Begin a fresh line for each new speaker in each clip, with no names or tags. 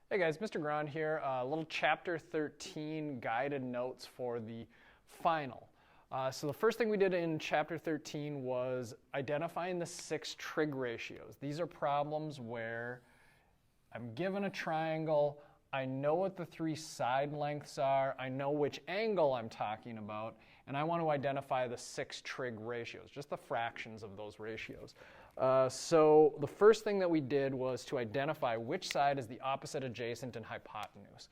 Hey guys, Mr. Grand here. A little chapter 13 guided notes for the final. So the first thing we did in chapter 13 was identifying the 6 trig ratios. These are problems where I'm given a triangle, I know what the 3 side lengths are, I know which angle I'm talking about, and I want to identify the 6 trig ratios, just the fractions of those ratios. So the first thing that we did was to identify which side is the opposite, adjacent, and hypotenuse.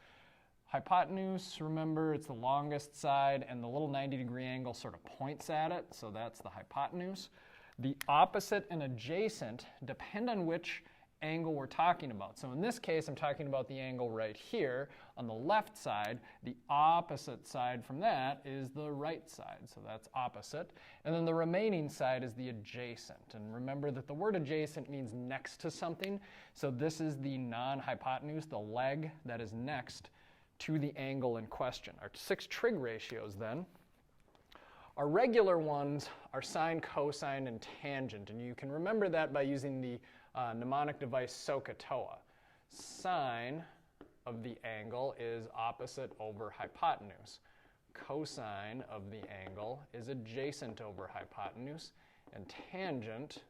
Hypotenuse, remember, it's the longest side, and the little 90-degree angle sort of points at it, so that's the hypotenuse. The opposite and adjacent depend on which angle we're talking about. So in this case, I'm talking about the angle right here on the left side. The opposite side from that is the right side, so that's opposite. And then the remaining side is the adjacent. And remember that the word adjacent means next to something. So this is the non-hypotenuse, the leg that is next to the angle in question. Our 6 trig ratios then. Our regular ones are sine, cosine, and tangent. And you can remember that by using the mnemonic device SOHCAHTOA. Sine of the angle is opposite over hypotenuse. Cosine of the angle is adjacent over hypotenuse. And tangent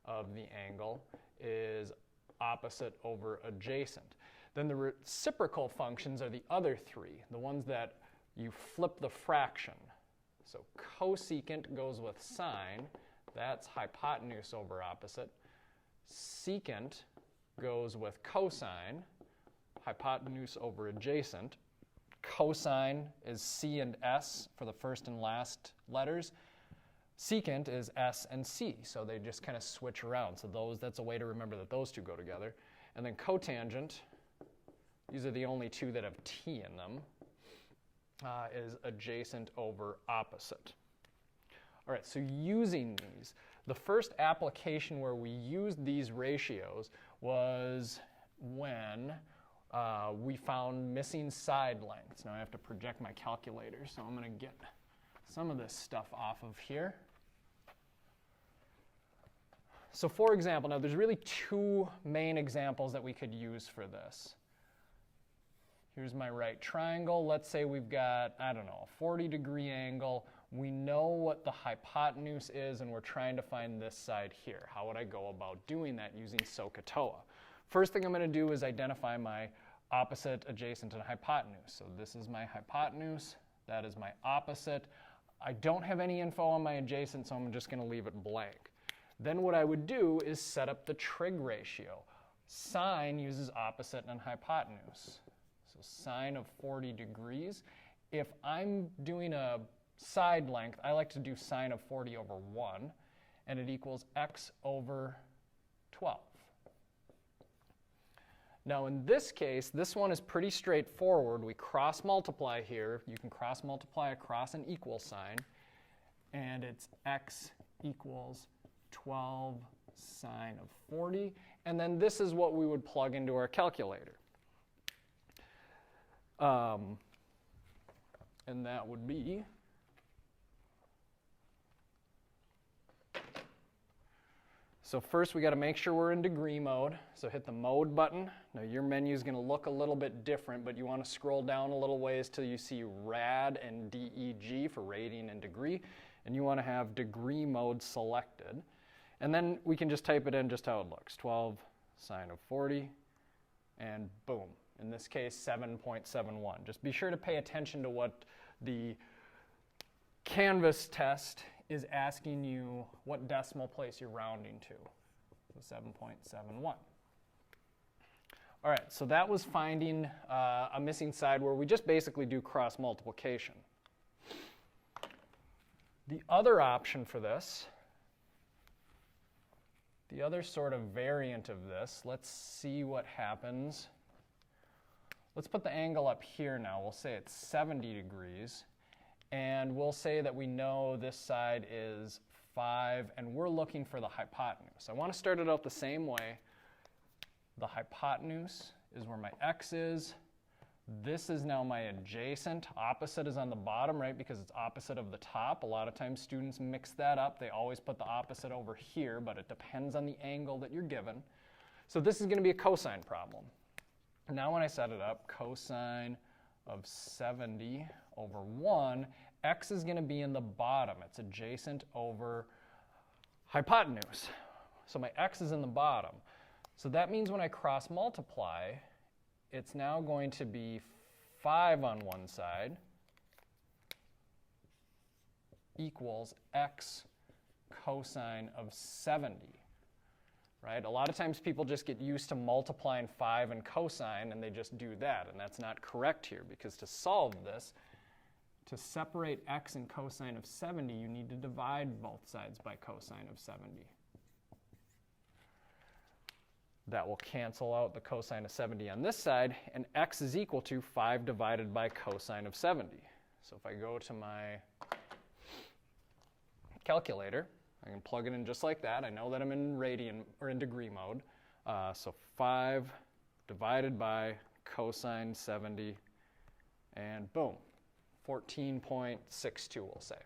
of the angle is opposite over adjacent. Then the reciprocal functions are the other 3, the ones that you flip the fraction. So cosecant goes with sine, that's hypotenuse over opposite. Secant goes with cosine, hypotenuse over adjacent. Cosine is C and S for the first and last letters. Secant is S and C, so they just kind of switch around. So that's a way to remember that those 2 go together. And then cotangent, these are the only 2 that have T in them, is adjacent over opposite. All right, so using these, the first application where we used these ratios was when we found missing side lengths. Now I have to project my calculator, so I'm going to get some of this stuff off of here. So for example, now there's really 2 main examples that we could use for this. Here's my right triangle. Let's say we've got, I don't know, a 40-degree angle. We know what the hypotenuse is, and we're trying to find this side here. How would I go about doing that using SOHCAHTOA? First thing I'm going to do is identify my opposite, adjacent, and hypotenuse. So this is my hypotenuse. That is my opposite. I don't have any info on my adjacent, so I'm just going to leave it blank. Then what I would do is set up the trig ratio. Sine uses opposite and hypotenuse. So sine of 40 degrees. If I'm doing a side length, I like to do sine of 40 over 1, and it equals x over 12. Now in this case, this one is pretty straightforward. We cross multiply here. You can cross multiply across an equal sign, and it's x equals 12 sine of 40. And then this is what we would plug into our calculator. And that would be so first we got to make sure we're in degree mode. So hit the mode button. Now your menu is going to look a little bit different, but you want to scroll down a little ways till you see rad and DEG for rating and degree, and you want to have degree mode selected. And then we can just type it in just how it looks. 12 sine of 40, and boom. In this case, 7.71. Just be sure to pay attention to what the Canvas test is asking you, what decimal place you're rounding to. So 7.71. All right, so that was finding a missing side where we just basically do cross multiplication. The other option for this, the other sort of variant of this, let's see what happens. Let's put the angle up here now. We'll say it's 70 degrees. And we'll say that we know this side is 5, and we're looking for the hypotenuse. I want to start it out the same way. The hypotenuse is where my x is. This is now my adjacent. Opposite is on the bottom, right, because it's opposite of the top. A lot of times students mix that up. They always put the opposite over here, but it depends on the angle that you're given. So this is going to be a cosine problem. Now when I set it up, cosine of 70 over 1, x is going to be in the bottom. It's adjacent over hypotenuse. So my x is in the bottom. So that means when I cross multiply, it's now going to be 5 on one side equals x cosine of 70. Right? A lot of times people just get used to multiplying 5 and cosine, and they just do that. And that's not correct here, because to solve this, to separate x and cosine of 70, you need to divide both sides by cosine of 70. That will cancel out the cosine of 70 on this side, and x is equal to 5 divided by cosine of 70. So if I go to my calculator, I can plug it in just like that. I know that I'm in radian or in degree mode. So 5 divided by cosine 70, and boom, 14.62 we'll say.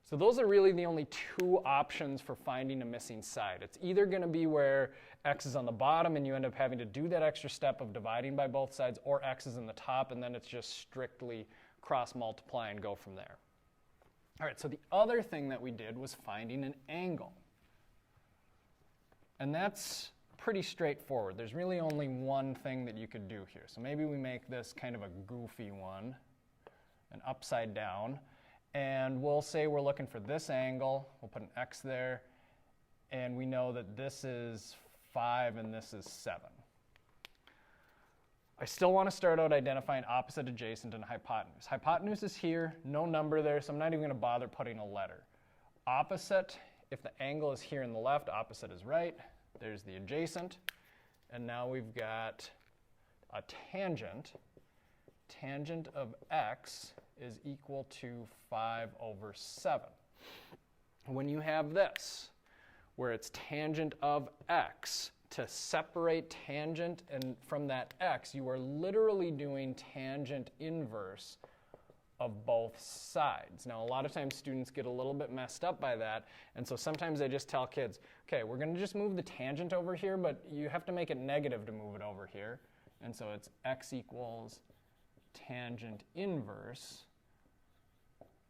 So those are really the only two options for finding a missing side. It's either going to be where x is on the bottom and you end up having to do that extra step of dividing by both sides, or x is in the top and then it's just strictly cross multiply and go from there. All right, so the other thing that we did was finding an angle. And that's pretty straightforward. There's really only one thing that you could do here. So maybe we make this kind of a goofy one, an upside down. And we'll say we're looking for this angle. We'll put an x there. And we know that this is 5 and this is 7. I still want to start out identifying opposite, adjacent, and hypotenuse. Hypotenuse is here, no number there, so I'm not even going to bother putting a letter. Opposite, if the angle is here in the left, opposite is right. There's the adjacent. And now we've got a tangent. Tangent of x is equal to 5 over 7. When you have this, where it's tangent of x, to separate tangent and from that x, you are literally doing tangent inverse of both sides. Now, a lot of times students get a little bit messed up by that, and so sometimes I just tell kids, okay, we're going to just move the tangent over here, but you have to make it negative to move it over here. And so it's x equals tangent inverse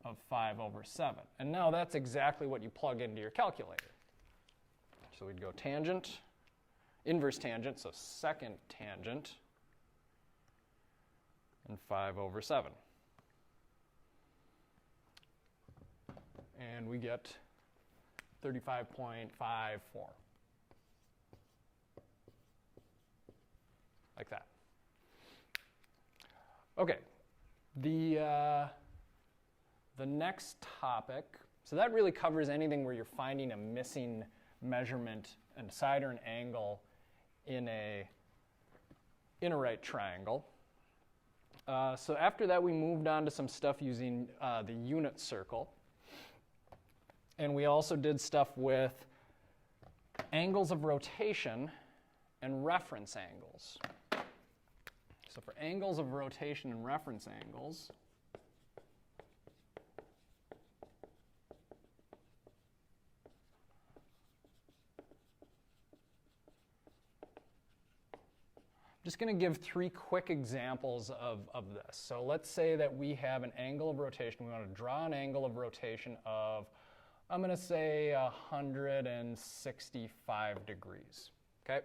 of 5 over 7. And now that's exactly what you plug into your calculator. So we'd go tangent, inverse tangent, so second tangent, and 5 over 7. And we get 35.54. Like that. Okay, the next topic, so that really covers anything where you're finding a missing measurement and side or an angle in a right triangle. So after that, we moved on to some stuff using the unit circle. And we also did stuff with angles of rotation and reference angles. So for angles of rotation and reference angles, I'm just going to give 3 quick examples of this. So let's say that we have an angle of rotation. We want to draw an angle of rotation of, I'm going to say 165 degrees. Okay?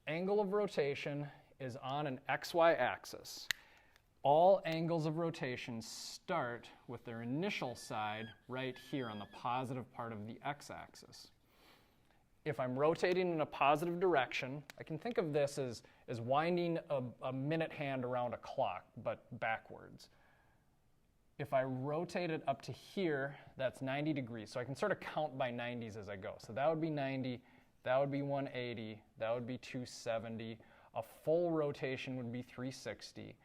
Angle of rotation is on an XY axis. All angles of rotation start with their initial side right here on the positive part of the x-axis. If I'm rotating in a positive direction, I can think of this as winding a minute hand around a clock, but backwards. If I rotate it up to here, that's 90 degrees. So I can sort of count by 90s as I go. So that would be 90, that would be 180, that would be 270. A full rotation would be 360.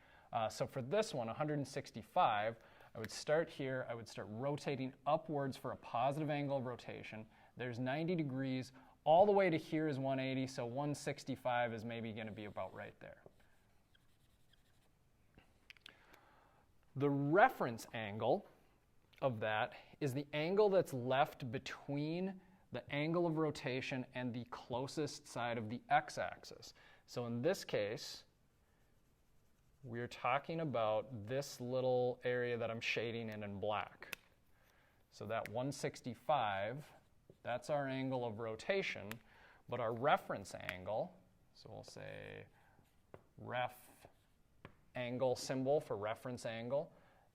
So for this one, 165, I would start here. I would start rotating upwards for a positive angle of rotation. There's 90 degrees. All the way to here is 180, so 165 is maybe going to be about right there. The reference angle of that is the angle that's left between the angle of rotation and the closest side of the x-axis. So in this case, we're talking about this little area that I'm shading in black. So that 165, that's our angle of rotation, but our reference angle, so we'll say ref angle symbol for reference angle,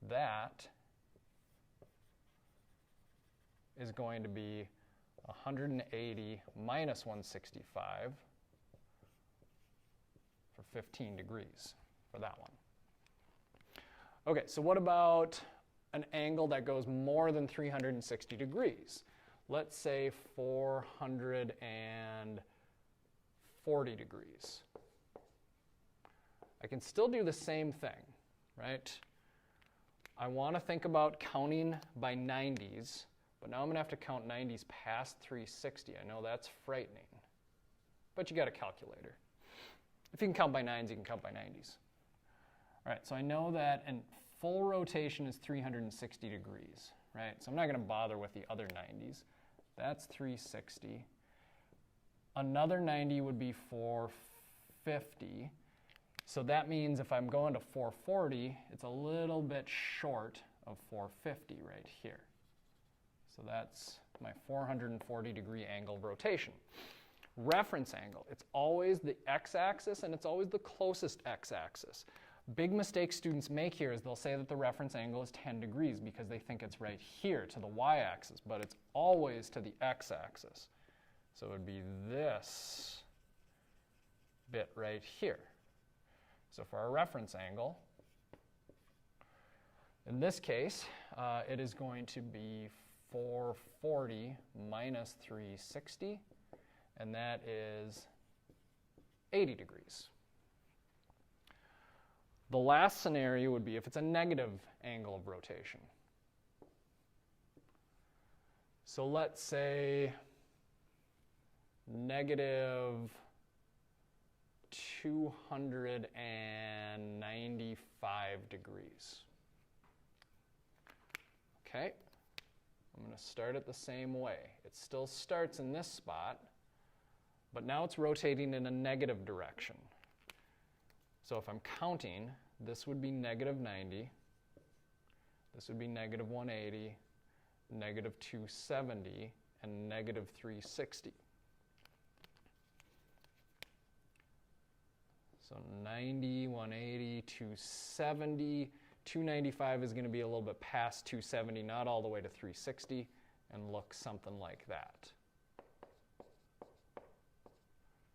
that is going to be 180 minus 165 for 15 degrees for that one. Okay, so what about an angle that goes more than 360 degrees? Let's say 440 degrees. I can still do the same thing, right? I want to think about counting by 90s, but now I'm going to have to count 90s past 360. I know that's frightening, but you got a calculator. If you can count by 9s, you can count by 90s. All right, so I know that in full rotation is 360 degrees, right? So I'm not going to bother with the other 90s. That's 360. Another 90 would be 450. So that means if I'm going to 440, it's a little bit short of 450 right here. So that's my 440 degree angle of rotation. Reference angle, it's always the x-axis and it's always the closest x-axis. Big mistake students make here is they'll say that the reference angle is 10 degrees because they think it's right here to the y-axis, but it's always to the x-axis. So it would be this bit right here. So for our reference angle, in this case, it is going to be 440 minus 360, and that is 80 degrees. The last scenario would be if it's a negative angle of rotation. So let's say negative 295 degrees. Okay, I'm going to start it the same way. It still starts in this spot, but now it's rotating in a negative direction. So if I'm counting, this would be negative 90, this would be negative 180, negative 270, and negative 360. So 90, 180, 270, 295 is going to be a little bit past 270, not all the way to 360, and look something like that.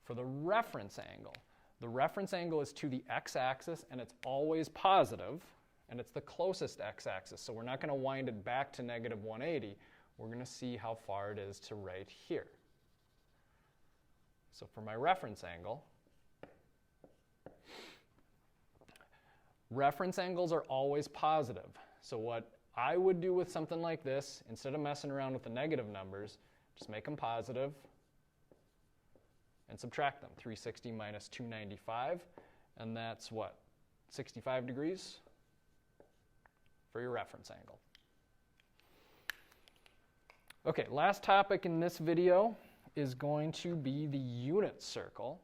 For the reference angle is to the x-axis, and it's always positive, and it's the closest x-axis. So we're not going to wind it back to negative 180. We're going to see how far it is to right here. So for my reference angles are always positive. So what I would do with something like this, instead of messing around with the negative numbers, just make them positive and subtract them. 360 minus 295, and that's what? 65 degrees for your reference angle. Okay, last topic in this video is going to be the unit circle.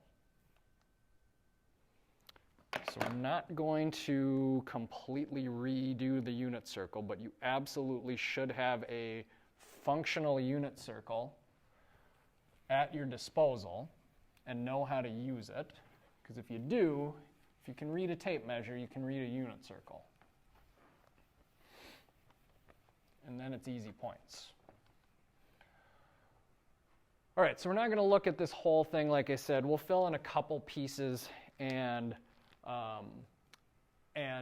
So we're not going to completely redo the unit circle, but you absolutely should have a functional unit circle at your disposal and know how to use it. Because if you do, if you can read a tape measure, you can read a unit circle. And then it's easy points. All right, so we're not going to look at this whole thing. Like I said, we'll fill in a couple pieces and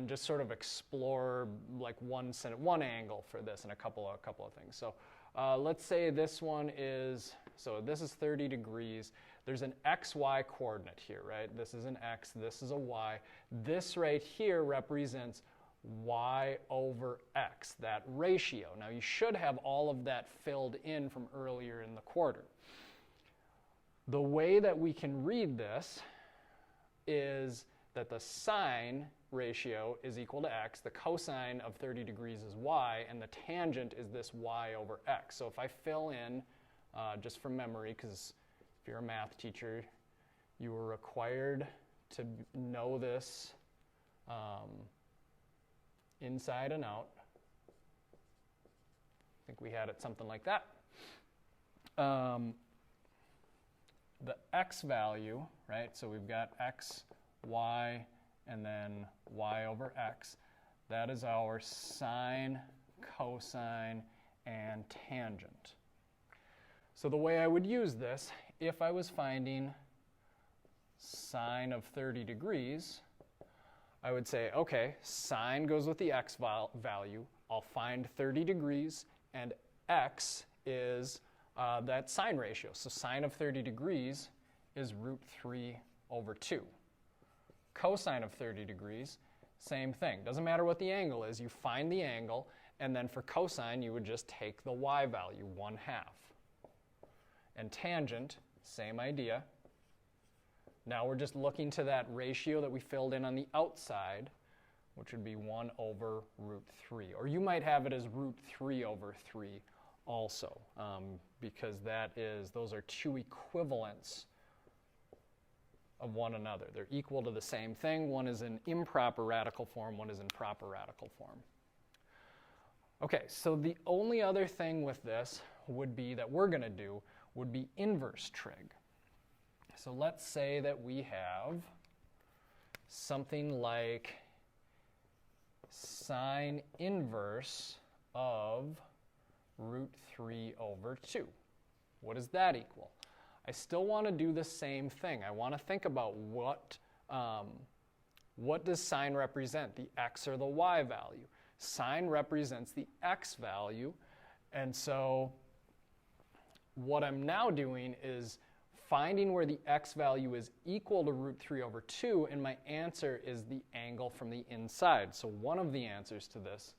just sort of explore like one angle for this and a couple of things. So let's say this one is, so this is 30 degrees. There's an XY coordinate here, right? This is an X, this is a Y. This right here represents Y over X, that ratio. Now you should have all of that filled in from earlier in the quarter. The way that we can read this is that the sine ratio is equal to x, the cosine of 30 degrees is y, and the tangent is this y over x. So if I fill in just from memory, because if you're a math teacher, you were required to know this inside and out. I think we had it something like that. The x value, right? So we've got x, y, and then y over x. That is our sine, cosine, and tangent. So the way I would use this, if I was finding sine of 30 degrees, I would say, okay, sine goes with the x value. I'll find 30 degrees, and x is that sine ratio. So sine of 30 degrees is root 3 over 2. Cosine of 30 degrees, same thing. Doesn't matter what the angle is. You find the angle, and then for cosine, you would just take the y value, 1/2. And tangent, same idea. Now we're just looking to that ratio that we filled in on the outside, which would be 1 over root 3. Or you might have it as root 3 over 3 also, because those are two equivalents of one another. They're equal to the same thing. One is in improper radical form, one is in proper radical form. Okay, so the only other thing with this would be that we're going to do would be inverse trig. So let's say that we have something like sine inverse of root 3 over 2. What does that equal? I still want to do the same thing. I want to think about what does sine represent, the x or the y value? Sine represents the x value, and so what I'm now doing is finding where the x value is equal to root 3 over 2, and my answer is the angle from the inside. So one of the answers to this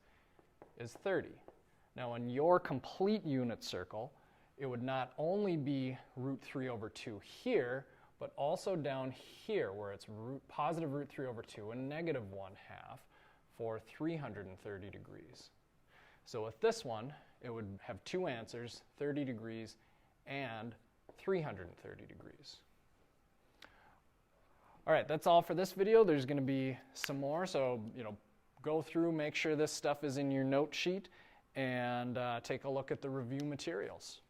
is 30. Now in your complete unit circle, it would not only be root 3 over 2 here, but also down here where it's positive root 3 over 2 and negative 1/2 for 330 degrees. So with this one, it would have two answers, 30 degrees and 330 degrees. All right, that's all for this video. There's going to be some more, so go through, make sure this stuff is in your note sheet, and take a look at the review materials.